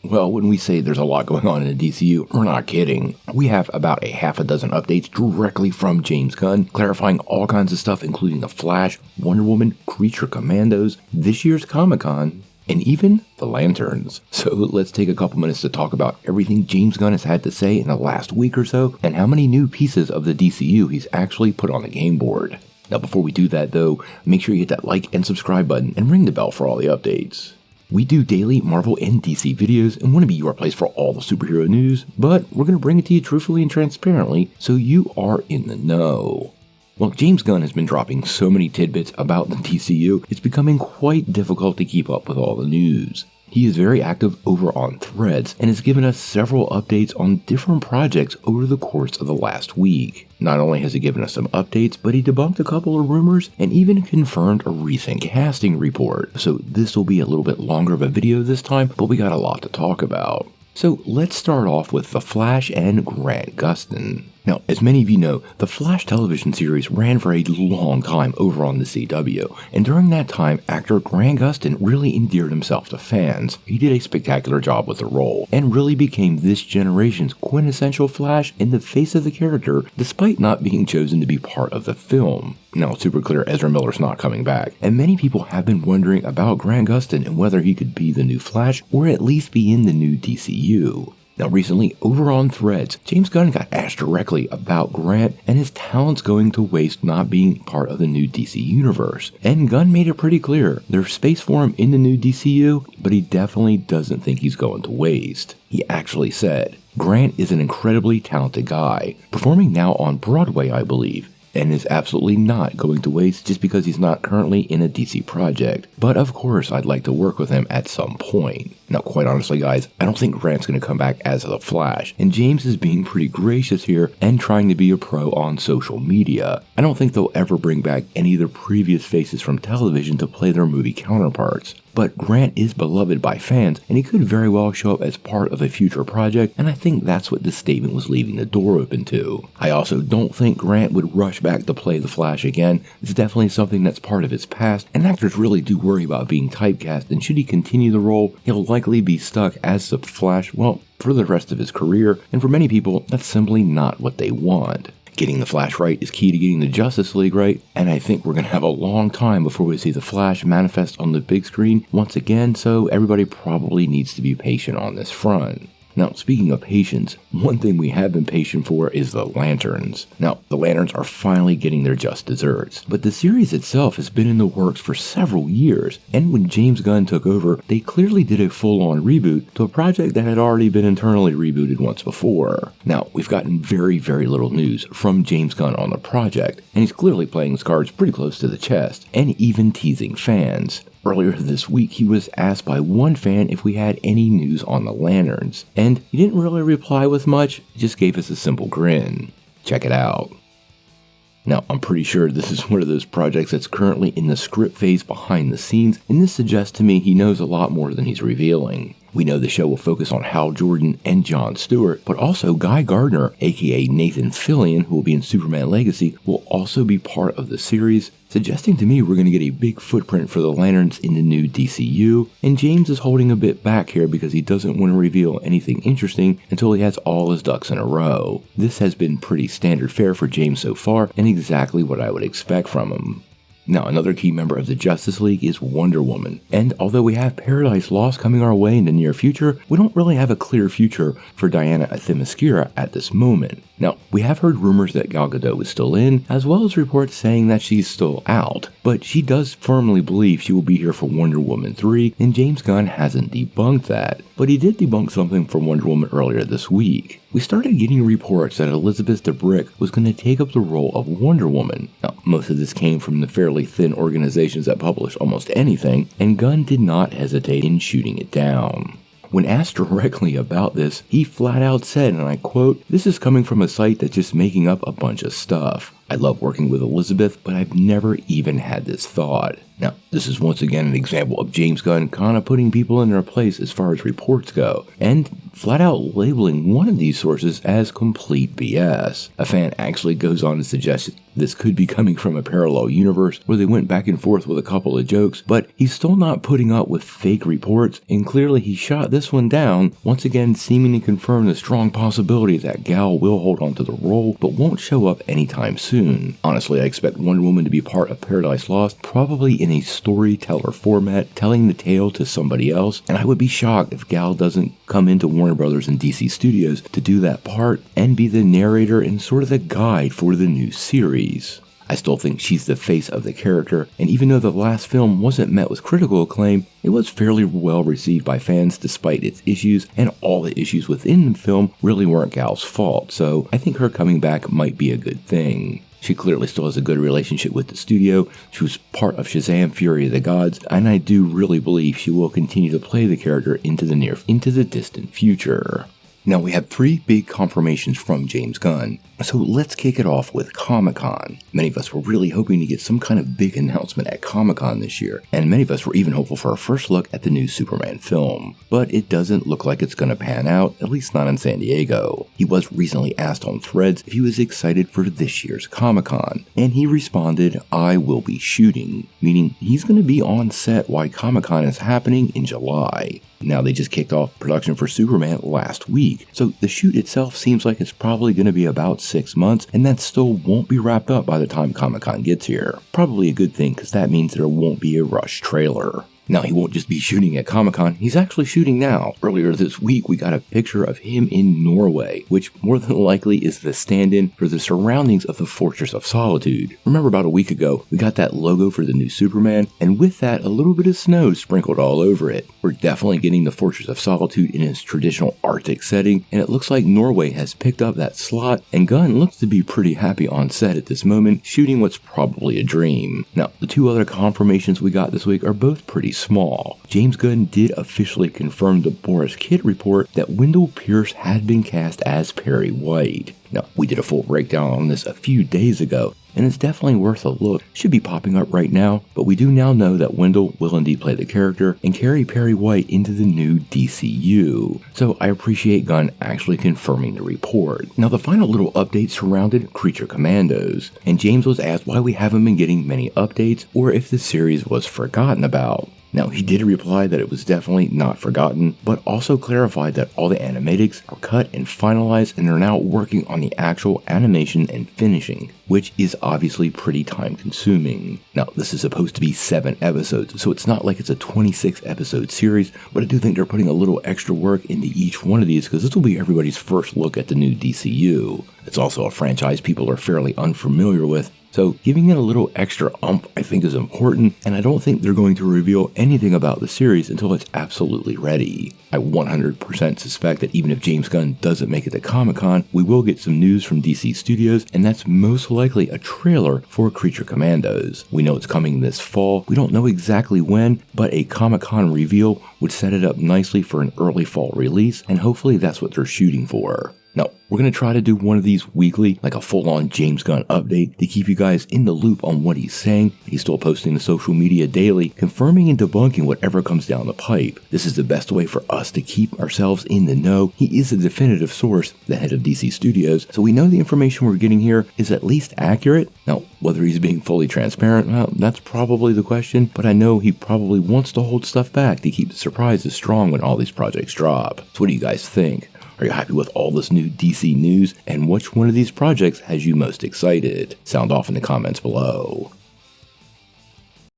Well, when we say there's a lot going on in the DCU, we're not kidding. We have about a half a dozen updates directly from James Gunn, clarifying all kinds of stuff including The Flash, Wonder Woman, Creature Commandos, this year's Comic-Con, and even the Lanterns. So let's take a couple minutes to talk about everything James Gunn has had to say in the last week or so, and how many new pieces of the DCU he's actually put on the game board. Now before we do that though, make sure you hit that like and subscribe button and ring the bell for all the updates. We do daily Marvel and DC videos and want to be your place for all the superhero news, but we're going to bring it to you truthfully and transparently so you are in the know. Well, James Gunn has been dropping so many tidbits about the DCU, it's becoming quite difficult to keep up with all the news. He is very active over on Threads and has given us several updates on different projects over the course of the last week. Not only has he given us some updates, but he debunked a couple of rumors and even confirmed a recent casting report. So this will be a little bit longer of a video this time, but we got a lot to talk about. So let's start off with The Flash and Grant Gustin. Now, as many of you know, the Flash television series ran for a long time over on the CW, and during that time, actor Grant Gustin really endeared himself to fans. He did a spectacular job with the role, and really became this generation's quintessential Flash in the face of the character, despite not being chosen to be part of the film. Now, it's super clear Ezra Miller's not coming back, and many people have been wondering about Grant Gustin and whether he could be the new Flash, or at least be in the new DCU. Now recently, over on Threads, James Gunn got asked directly about Grant and his talents going to waste not being part of the new DC universe. And Gunn made it pretty clear, there's space for him in the new DCU, but he definitely doesn't think he's going to waste. He actually said, Grant is an incredibly talented guy, performing now on Broadway, I believe, and is absolutely not going to waste just because he's not currently in a DC project. But of course, I'd like to work with him at some point. Now, quite honestly, guys, I don't think Grant's going to come back as the Flash, and James is being pretty gracious here and trying to be a pro on social media. I don't think they'll ever bring back any of the previous faces from television to play their movie counterparts. But Grant is beloved by fans, and he could very well show up as part of a future project, and I think that's what this statement was leaving the door open to. I also don't think Grant would rush back to play the Flash again. It's definitely something that's part of his past, and actors really do worry about being typecast, and should he continue the role, he'll likely be stuck as the Flash, well, for the rest of his career, and for many people, that's simply not what they want. Getting the Flash right is key to getting the Justice League right, and I think we're going to have a long time before we see the Flash manifest on the big screen once again, so everybody probably needs to be patient on this front. Now, speaking of patience, one thing we have been patient for is the Lanterns. Now, the Lanterns are finally getting their just desserts, but the series itself has been in the works for several years, and when James Gunn took over, they clearly did a full-on reboot to a project that had already been internally rebooted once before. Now, we've gotten very little news from James Gunn on the project, and he's clearly playing his cards pretty close to the chest, and even teasing fans. Earlier this week, he was asked by one fan if we had any news on the Lanterns, and he didn't really reply with much, he just gave us a simple grin. Check it out. Now, I'm pretty sure this is one of those projects that's currently in the script phase behind the scenes, and this suggests to me he knows a lot more than he's revealing. We know the show will focus on Hal Jordan and Jon Stewart, but also Guy Gardner, aka Nathan Fillion, who will be in Superman Legacy, will also be part of the series, suggesting to me we're going to get a big footprint for the Lanterns in the new DCU, and James is holding a bit back here because he doesn't want to reveal anything interesting until he has all his ducks in a row. This has been pretty standard fare for James so far, and exactly what I would expect from him. Now, another key member of the Justice League is Wonder Woman, and although we have Paradise Lost coming our way in the near future, we don't really have a clear future for Diana Themyscira at this moment. Now, we have heard rumors that Gal Gadot is still in, as well as reports saying that she's still out, but she does firmly believe she will be here for Wonder Woman 3, and James Gunn hasn't debunked that. But he did debunk something from Wonder Woman earlier this week. We started getting reports that Elizabeth Debicki was going to take up the role of Wonder Woman. Now, most of this came from the fairly thin organizations that publish almost anything, and Gunn did not hesitate in shooting it down. When asked directly about this, he flat out said, and I quote, "This is coming from a site that's just making up a bunch of stuff. I love working with Elizabeth, but I've never even had this thought." Now, this is once again an example of James Gunn kind of putting people in their place as far as reports go, and flat out labeling one of these sources as complete BS. A fan actually goes on to suggest this could be coming from a parallel universe where they went back and forth with a couple of jokes, but he's still not putting up with fake reports, and clearly he shot this one down, once again seeming to confirm the strong possibility that Gal will hold on to the role, but won't show up anytime soon. Honestly, I expect Wonder Woman to be part of Paradise Lost, probably in a storyteller format, telling the tale to somebody else, and I would be shocked if Gal doesn't come into Warner Brothers and DC Studios to do that part and be the narrator and sort of the guide for the new series. I still think she's the face of the character, and even though the last film wasn't met with critical acclaim, it was fairly well received by fans despite its issues, and all the issues within the film really weren't Gal's fault, so I think her coming back might be a good thing. She clearly still has a good relationship with the studio. She was part of Shazam! Fury of the Gods, and I do really believe she will continue to play the character into the distant future. Now we have 3 big confirmations from James Gunn, so let's kick it off with Comic-Con. Many of us were really hoping to get some kind of big announcement at Comic-Con this year, and many of us were even hopeful for our first look at the new Superman film. But it doesn't look like it's going to pan out, at least not in San Diego. He was recently asked on Threads if he was excited for this year's Comic-Con, and he responded, "I will be shooting," meaning he's going to be on set while Comic-Con is happening in July. Now, they just kicked off production for Superman last week, so the shoot itself seems like it's probably going to be about 6 months, and that still won't be wrapped up by the time Comic-Con gets here. Probably a good thing, because that means there won't be a rush trailer. Now, he won't just be shooting at Comic-Con, he's actually shooting now. Earlier this week, we got a picture of him in Norway, which more than likely is the stand-in for the surroundings of the Fortress of Solitude. Remember about a week ago, we got that logo for the new Superman, and with that, a little bit of snow sprinkled all over it. We're definitely getting the Fortress of Solitude in its traditional Arctic setting, and it looks like Norway has picked up that slot, and Gunn looks to be pretty happy on set at this moment, shooting what's probably a dream. Now, the 2 other confirmations we got this week are both pretty small. James Gunn did officially confirm the Boris Kidd report that Wendell Pierce had been cast as Perry White. Now, we did a full breakdown on this a few days ago, and it's definitely worth a look. Should be popping up right now, but we do now know that Wendell will indeed play the character and carry Perry White into the new DCU. So I appreciate Gunn actually confirming the report. Now, the final little update surrounded Creature Commandos, and James was asked why we haven't been getting many updates or if the series was forgotten about. Now, he did reply that it was definitely not forgotten, but also clarified that all the animatics are cut and finalized and are now working on the actual animation and finishing, which is obviously pretty time consuming. Now, this is supposed to be 7 episodes, so it's not like it's a 26 episode series, but I do think they're putting a little extra work into each one of these because this will be everybody's first look at the new DCU. It's also a franchise people are fairly unfamiliar with, so giving it a little extra oomph I think is important, and I don't think they're going to reveal anything about the series until it's absolutely ready. I 100% suspect that even if James Gunn doesn't make it to Comic-Con, we will get some news from DC Studios, and that's most likely a trailer for Creature Commandos. We know it's coming this fall, we don't know exactly when, but a Comic-Con reveal would set it up nicely for an early fall release, and hopefully that's what they're shooting for. Now, we're going to try to do one of these weekly, like a full-on James Gunn update to keep you guys in the loop on what he's saying. He's still posting to social media daily, confirming and debunking whatever comes down the pipe. This is the best way for us to keep ourselves in the know. He is a definitive source, the head of DC Studios, so we know the information we're getting here is at least accurate. Now, whether he's being fully transparent, well, that's probably the question, but I know he probably wants to hold stuff back to keep the surprises strong when all these projects drop. So what do you guys think? Are you happy with all this new DC news? And which one of these projects has you most excited? Sound off in the comments below.